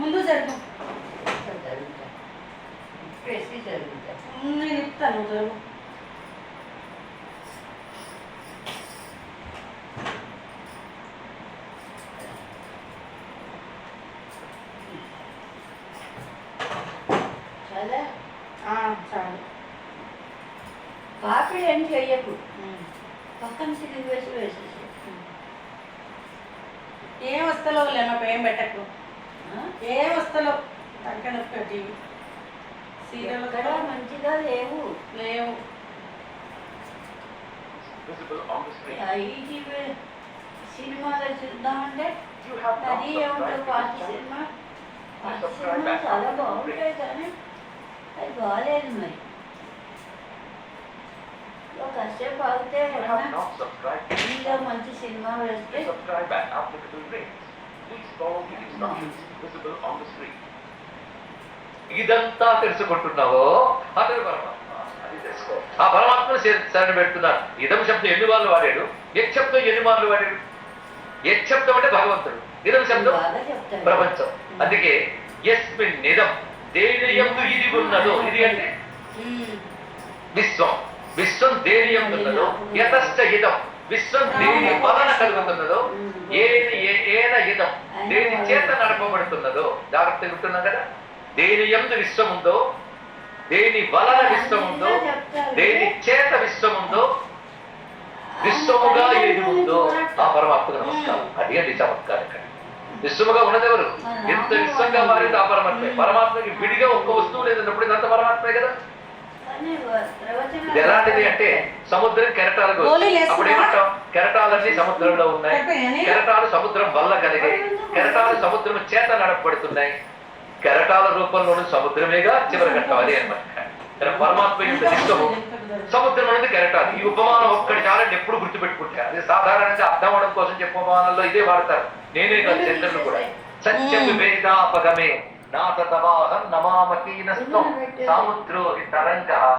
ముందు జరుపు. జరుగుతా ప్రెస్కి జరుగుతా. నేను ఇస్తాను జరుగు. చాలా చాలు. కాఫీ ఏం చెయ్యకు, పక్కన సిలింగ్ వేసి వేసేసి. ఏం వస్తలో లేమా ఏం పెట్టకు. ఏం వస్తలో పక్కన ఒకటి సీరియల్ ఎక్కడ మంచిగా లేవు. లేవు. ఐటీ సినిమాలో చూద్దామంటే అది ఏముంటుంది పాత సినిమా. పాత సినిమా చాలా బాగుంటాయి కానీ అది బాగాలేదు. మరి కాసేపు ఆగితే ఇంకా మంచి సినిమా వేస్తే ఇదంతా తెలుసుకుంటున్నావో అతను పరమాత్మ, అది తెలుసుకో. ఆ పరమాత్మను శరణ పెడుతున్నాడు. ఇదం శబ్దం ఎన్ని మార్లు వాడాడు, యత్ శబ్దం ఎన్ని మార్లు వాడాడు. యత్ శబ్దం అంటే భగవంతుడు, ఇదం శబ్దం ప్రపంచం. అందుకే యస్మిన్ నిదం దేని యందు ఇది ఉన్నదో, ఇది అంటే విశ్వం, విశ్వం దేని యందు ఉన్నదో, యతశ్చ హితం విశ్వం దేని వలన కలుగుతున్నదో, ఏన హితం దేని చేత నడపబడుతున్నదో. జాగ్రత్తగా ఉంటున్నాం కదా. దేని యందు విశ్వం ఉందో, దేని వలన విశ్వం ఉందో, దేని చేత విశ్వం ఉందో, విశ్వముగా ఏది ఉందో ఆ పరమాత్మకు నమస్కారం. అది అండి చమత్కారం. ఇక్కడ విశ్వముగా ఉన్నదెవరు? ఎంత విశ్వంగా మారింది ఆ పరమాత్మే. పరమాత్మకి విడిగా ఒక్క వస్తువు లేదన్నప్పుడు ఇదంతా పరమాత్మే కదా. ఇది ఎలాంటిది అంటే సముద్రం కెరటాలు. అప్పుడు ఏమంటాం? కెరటాలన్నీ సముద్రంలో ఉన్నాయి, కెరటాలు సముద్రం వల్ల కలిగాయి, కెరటాలు సముద్రం చేత నడపబడుతున్నాయి. కెరటాల రూపంలోని సముద్రమేగా చివరి ఘట్టం. అదే అనమాట. పరమాత్మ యొక్క విశ్వము, సముద్రం అనేది కెరటాలు. ఈ ఉపమానం ఒక్కటి చాలని ఎప్పుడు గుర్తుపెట్టుకుంటారు. అది సాధారణంగా అర్థం అవడం కోసం చెప్పే ఉపమానంలో ఇదే వాడతారు. నేనే కాదు, శంకరులు కూడా. సత్యం వేదాపగమే నాథ తవాహం నమామకీనస్తం సాముద్రో తరంగ